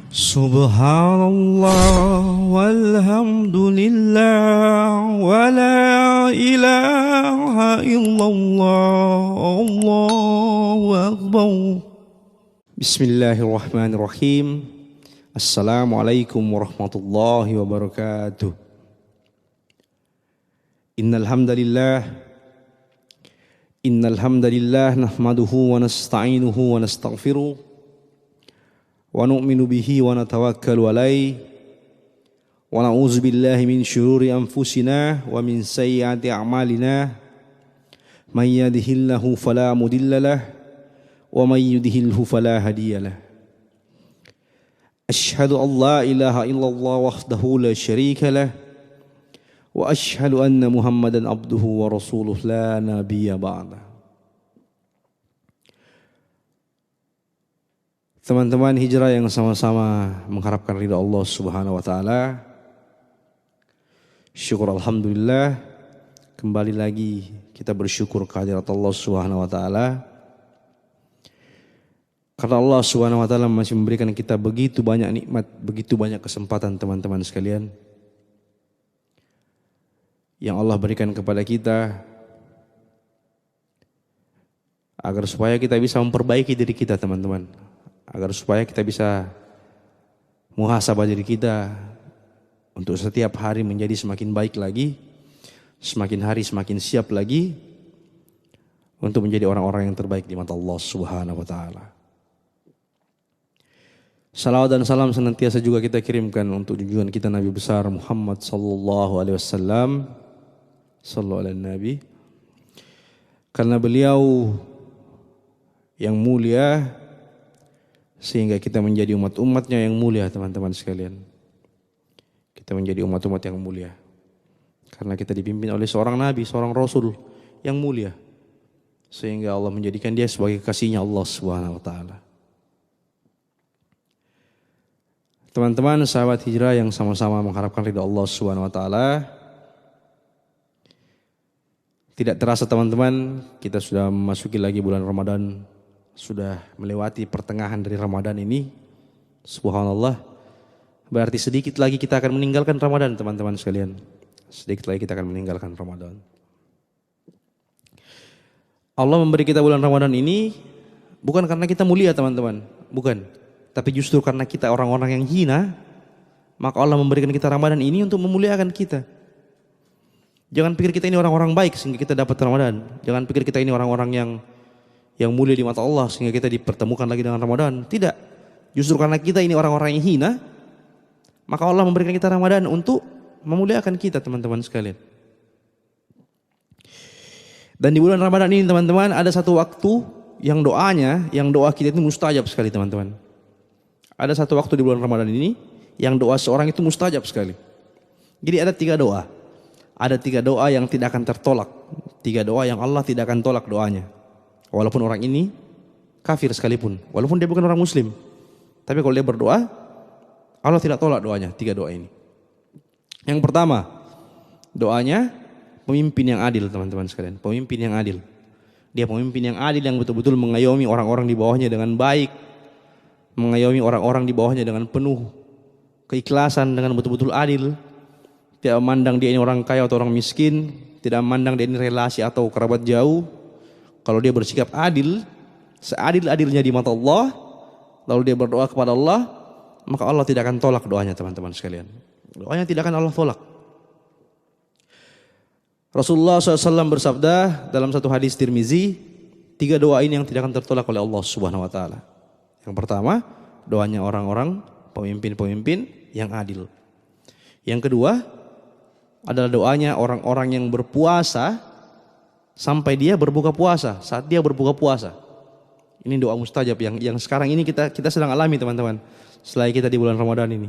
Subhanallah walhamdulillah wa la ilaha illallah Allahu akbar. Bismillahirrahmanirrahim. Assalamualaikum warahmatullahi wabarakatuh. Innal hamdalillah nahmaduhu wa nasta'inuhu wa nastaghfiruh wa nu'minu bihi wa natawakkalu alayhi wa na'udzu billahi min syururi anfusina wa min sayyiati a'malina may yahdihillahu fala mudilla lahu wa may yudhlilhu fala hadiya lahu. Asyhadu an la ilaha illallah wahdahu la syarika lahu wa asyhadu anna Muhammadan abduhu wa rasuluh la nabiyya ba'da. Teman-teman hijrah yang sama-sama mengharapkan ridha Allah Subhanahu wa taala. Syukur alhamdulillah, kembali lagi kita bersyukur kehadirat Allah Subhanahu wa taala. Karena Allah Subhanahu wa taala masih memberikan kita begitu banyak nikmat, begitu banyak kesempatan teman-teman sekalian yang Allah berikan kepada kita agar supaya kita bisa memperbaiki diri kita teman-teman. Agar supaya kita bisa muhasabah diri kita untuk setiap hari menjadi semakin baik lagi, semakin hari semakin siap lagi untuk menjadi orang-orang yang terbaik di mata Allah Subhanahu wa taala. Salawat dan salam senantiasa juga kita kirimkan untuk junjungan kita Nabi besar Muhammad sallallahu alaihi wasallam, sallallahu alaihi nabi. Karena beliau yang mulia sehingga kita menjadi umat-umatnya yang mulia teman-teman sekalian. Kita menjadi umat-umat yang mulia karena kita dipimpin oleh seorang nabi, seorang rasul yang mulia, sehingga Allah menjadikan dia sebagai kekasihnya Allah Subhanahu wa taala. Teman-teman sahabat hijrah yang sama-sama mengharapkan ridha Allah Subhanahu wa taala, tidak terasa teman-teman kita sudah memasuki lagi bulan Ramadan. Sudah melewati pertengahan dari Ramadan ini. Subhanallah. Berarti sedikit lagi kita akan meninggalkan Ramadan teman-teman sekalian. Sedikit lagi kita akan meninggalkan Ramadan. Allah memberi kita bulan Ramadan ini bukan karena kita mulia teman-teman. Bukan. Tapi justru karena kita orang-orang yang hina. Maka Allah memberikan kita Ramadan ini untuk memuliakan kita. Jangan pikir kita ini orang-orang baik sehingga kita dapat Ramadan. Jangan pikir kita ini orang-orang yang mulia di mata Allah sehingga kita dipertemukan lagi dengan Ramadan. Tidak. Justru karena kita ini orang-orang yang hina, maka Allah memberikan kita Ramadan untuk memuliakan kita teman-teman sekalian. Dan di bulan Ramadan ini teman-teman ada satu waktu yang doa kita itu mustajab sekali teman-teman. Ada satu waktu di bulan Ramadan ini yang doa seorang itu mustajab sekali. Jadi ada 3 doa. Ada 3 doa yang tidak akan tertolak. 3 doa yang Allah tidak akan tolak doanya. Walaupun orang ini kafir sekalipun, walaupun dia bukan orang muslim, tapi kalau dia berdoa, Allah tidak tolak doanya. 3 doa ini. Yang pertama, doanya pemimpin yang adil teman-teman sekalian. Pemimpin yang adil. Dia pemimpin yang adil yang betul-betul mengayomi orang-orang di bawahnya dengan baik, mengayomi orang-orang di bawahnya dengan penuh keikhlasan, dengan betul-betul adil. Tidak memandang dia ini orang kaya atau orang miskin, tidak memandang dia ini relasi atau kerabat jauh. Kalau dia bersikap adil, seadil-adilnya di mata Allah, lalu dia berdoa kepada Allah, maka Allah tidak akan tolak doanya teman-teman sekalian. Doanya tidak akan Allah tolak. Rasulullah SAW bersabda dalam satu hadis Tirmizi, 3 doa ini yang tidak akan tertolak oleh Allah Subhanahu wa taala. Yang pertama, doanya orang-orang pemimpin-pemimpin yang adil. Yang kedua adalah doanya orang-orang yang berpuasa sampai dia berbuka puasa, saat dia berbuka puasa. Ini doa mustajab yang sekarang ini kita sedang alami teman-teman. Setelah kita di bulan Ramadan ini.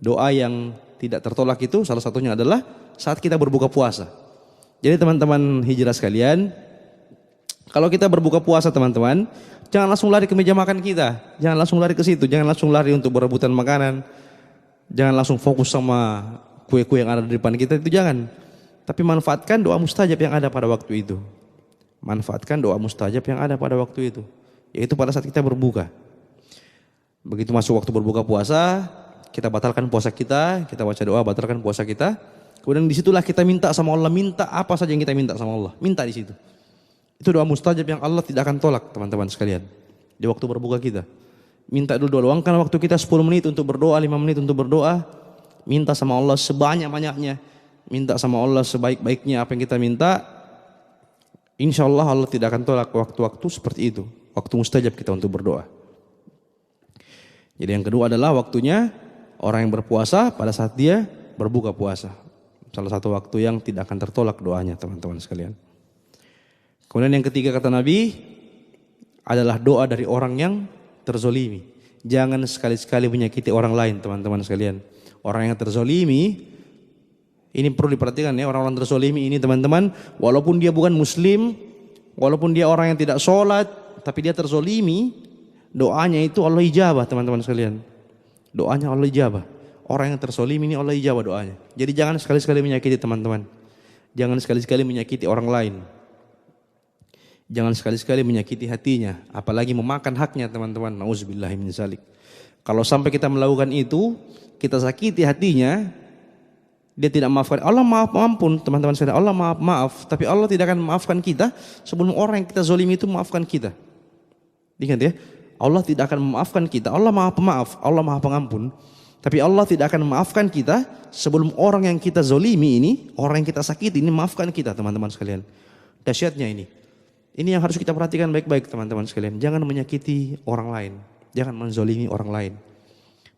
Doa yang tidak tertolak itu salah satunya adalah saat kita berbuka puasa. Jadi teman-teman hijrah sekalian, kalau kita berbuka puasa teman-teman, jangan langsung lari ke meja makan kita. Jangan langsung lari ke situ, jangan langsung lari untuk berebutan makanan. Jangan langsung fokus sama kue-kue yang ada di depan kita, itu jangan. Tapi manfaatkan doa mustajab yang ada pada waktu itu. Manfaatkan doa mustajab yang ada pada waktu itu, yaitu pada saat kita berbuka. Begitu masuk waktu berbuka puasa, kita batalkan puasa kita baca doa batalkan puasa kita. Kemudian disitulah kita minta sama Allah, minta apa saja yang kita minta sama Allah, minta di situ. Itu doa mustajab yang Allah tidak akan tolak teman-teman sekalian. Di waktu berbuka kita, minta dulu doa, luangkan waktu kita 10 menit untuk berdoa, 5 menit untuk berdoa. Minta sama Allah sebanyak-banyaknya, minta sama Allah sebaik-baiknya apa yang kita minta. Insya Allah Allah tidak akan tolak waktu-waktu seperti itu, waktu mustajab kita untuk berdoa. Jadi yang kedua adalah waktunya orang yang berpuasa pada saat dia berbuka puasa. Salah satu waktu yang tidak akan tertolak doanya teman-teman sekalian. Kemudian yang ketiga kata Nabi adalah doa dari orang yang terzolimi. Jangan sekali-sekali menyakiti orang lain teman-teman sekalian. Orang yang terzolimi, ini perlu diperhatikan ya, orang-orang terzolimi ini teman-teman, walaupun dia bukan muslim, walaupun dia orang yang tidak sholat, tapi dia terzolimi, doanya itu Allah ijabah teman-teman sekalian. Doanya Allah ijabah. Orang yang terzolimi ini Allah ijabah doanya. Jadi jangan sekali-sekali menyakiti teman-teman. Jangan sekali-sekali menyakiti orang lain. Jangan sekali-sekali menyakiti hatinya, apalagi memakan haknya teman-teman. Nauzubillahi min dzalik. Kalau sampai kita melakukan itu, kita sakiti hatinya, dia tidak maafkan. Allah maaf ampun teman-teman sekalian. Allah maaf, tapi Allah tidak akan memaafkan kita sebelum orang yang kita zolimi itu memaafkan kita. Ingat ya, Allah tidak akan memaafkan kita. Allah maha pemaaf, Allah maha pengampun. Tapi Allah tidak akan memaafkan kita sebelum orang yang kita zolimi ini, orang yang kita sakiti ini maafkan kita teman-teman sekalian. Dahsyatnya ini. Ini yang harus kita perhatikan baik-baik teman-teman sekalian. Jangan menyakiti orang lain. Jangan menzolimi orang lain.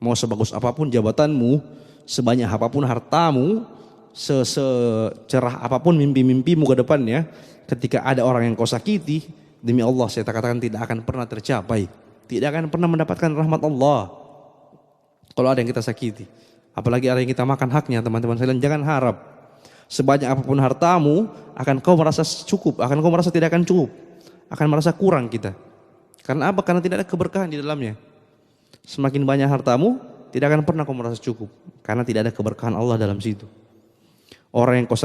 Mau sebagus apapun jabatanmu, sebanyak apapun hartamu, secerah apapun mimpi-mimpimu ke depannya, ketika ada orang yang kau sakiti, demi Allah saya katakan tidak akan pernah tercapai. Tidak akan pernah mendapatkan rahmat Allah. Kalau ada yang kita sakiti, apalagi ada yang kita makan haknya teman-teman sekalian, jangan harap sebanyak apapun hartamu akan kau merasa cukup, akan kau merasa tidak akan cukup, akan merasa kurang kita. Karena apa? Karena tidak ada keberkahan di dalamnya. Semakin banyak hartamu, tidak akan pernah kau merasa cukup, karena tidak ada keberkahan Allah dalam situ. Orang yang kau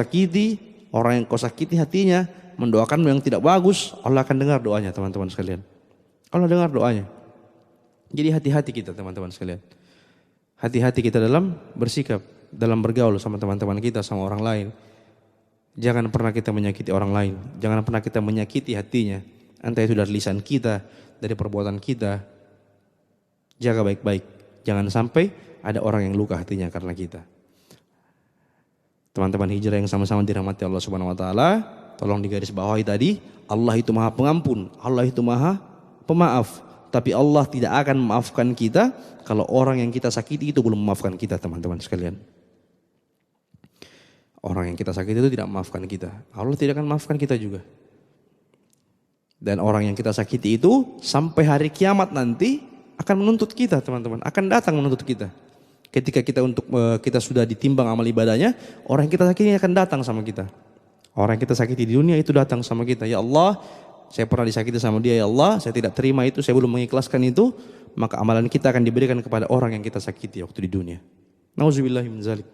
sakiti hatinya, mendoakanmu yang tidak bagus, Allah akan dengar doanya teman-teman sekalian. Allah dengar doanya. Jadi hati-hati kita teman-teman sekalian. Hati-hati kita dalam bersikap, dalam bergaul sama teman-teman kita, sama orang lain. Jangan pernah kita menyakiti orang lain. Jangan pernah kita menyakiti hatinya. Entah itu dari lisan kita, dari perbuatan kita. Jaga baik-baik. Jangan sampai ada orang yang luka hatinya karena kita. Teman-teman hijrah yang sama-sama dirahmati Allah Subhanahu wa taala, tolong digarisbawahi tadi, Allah itu Maha Pengampun, Allah itu Maha Pemaaf. Tapi Allah tidak akan memaafkan kita kalau orang yang kita sakiti itu belum memaafkan kita teman-teman sekalian. Orang yang kita sakiti itu tidak memaafkan kita. Allah tidak akan memaafkan kita juga. Dan orang yang kita sakiti itu sampai hari kiamat nanti akan menuntut kita teman-teman. Akan datang menuntut kita. Ketika kita sudah ditimbang amal ibadahnya, orang yang kita sakiti akan datang sama kita. Orang yang kita sakiti di dunia itu datang sama kita. Ya Allah, saya pernah disakiti sama dia, ya Allah, saya tidak terima itu, saya belum mengikhlaskan itu, maka amalan kita akan diberikan kepada orang yang kita sakiti waktu di dunia. Nauzubillahi min dzalik.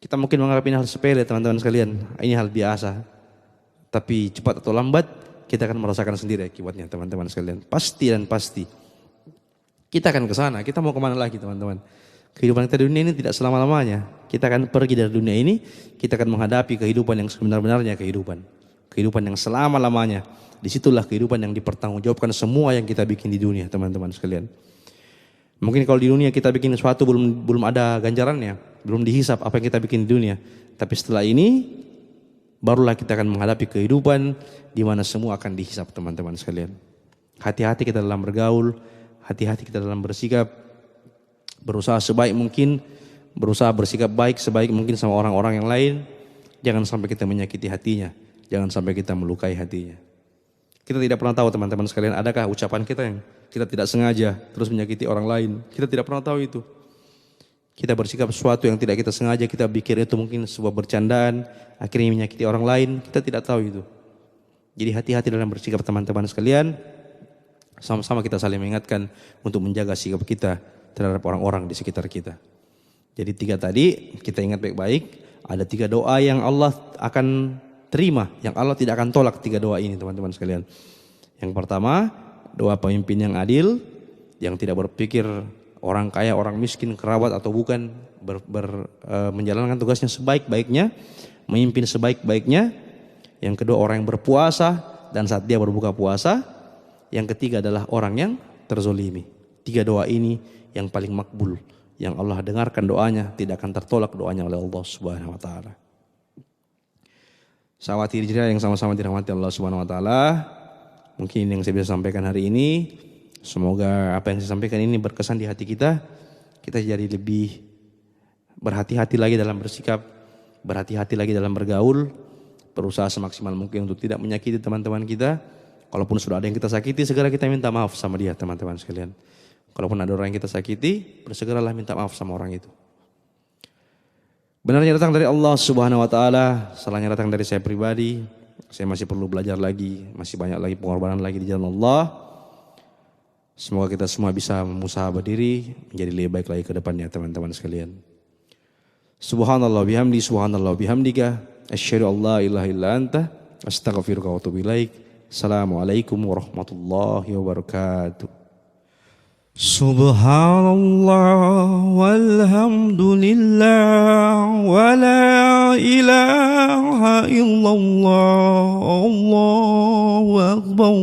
Kita mungkin menganggap ini hal sepele teman-teman sekalian, ini hal biasa. Tapi cepat atau lambat kita akan merasakan sendiri akibatnya teman-teman sekalian. Pasti dan pasti. Kita akan ke sana, kita mau kemana lagi teman-teman. Kehidupan kita di dunia ini tidak selama-lamanya. Kita akan pergi dari dunia ini, kita akan menghadapi kehidupan yang sebenar-benarnya kehidupan. Kehidupan yang selama-lamanya. Disitulah kehidupan yang dipertanggungjawabkan semua yang kita bikin di dunia teman-teman sekalian. Mungkin kalau di dunia kita bikin sesuatu belum ada ganjarannya, belum dihisap apa yang kita bikin di dunia. Tapi setelah ini barulah kita akan menghadapi kehidupan di mana semua akan dihisap teman-teman sekalian. Hati-hati kita dalam bergaul, hati-hati kita dalam bersikap, berusaha sebaik mungkin, berusaha bersikap baik sebaik mungkin sama orang-orang yang lain. Jangan sampai kita menyakiti hatinya. Jangan sampai kita melukai hatinya. Kita tidak pernah tahu teman-teman sekalian, adakah ucapan kita yang kita tidak sengaja terus menyakiti orang lain. Kita tidak pernah tahu itu. Kita bersikap sesuatu yang tidak kita sengaja, kita pikir itu mungkin sebuah bercandaan, akhirnya menyakiti orang lain. Kita tidak tahu itu. Jadi hati-hati dalam bersikap teman-teman sekalian. Sama-sama kita saling mengingatkan untuk menjaga sikap kita terhadap orang-orang di sekitar kita. Jadi 3 tadi kita ingat baik-baik. Ada 3 doa yang Allah akan terima, yang Allah tidak akan tolak 3 doa ini teman-teman sekalian. Yang pertama, doa pemimpin yang adil. yang tidak berpikir orang kaya, orang miskin, kerabat atau bukan, menjalankan tugasnya sebaik-baiknya, memimpin sebaik-baiknya. Yang kedua orang yang berpuasa dan saat dia berbuka puasa. Yang ketiga adalah orang yang terzolimi. 3 doa ini yang paling makbul, yang Allah dengarkan doanya, tidak akan tertolak doanya oleh Allah Subhanahu wa taala. Sahabat hijrah yang sama-sama dirahmati Allah Subhanahu wa taala, mungkin ini yang saya bisa sampaikan hari ini. Semoga apa yang saya sampaikan ini berkesan di hati kita. Kita jadi lebih berhati-hati lagi dalam bersikap, berhati-hati lagi dalam bergaul, berusaha semaksimal mungkin untuk tidak menyakiti teman-teman kita. Kalaupun sudah ada yang kita sakiti, segera kita minta maaf sama dia, teman-teman sekalian. Kalaupun ada orang yang kita sakiti, bersegeralah minta maaf sama orang itu. Benarnya datang dari Allah Subhanahu wa taala, salahnya datang dari saya pribadi. Saya masih perlu belajar lagi, masih banyak lagi pengorbanan lagi di jalan Allah. Semoga kita semua bisa musahabah diri menjadi lebih baik lagi ke depannya, teman-teman sekalian. Subhanallah bihamdi, subhanallah bihamdika, asyhadu an la ilaha illa anta, astaghfiruka wa atubu ilaik. Assalamualaikum warahmatullahi wabarakatuh. Subhanallah walhamdulillah wa la ilaha illallah, Allahu akbar.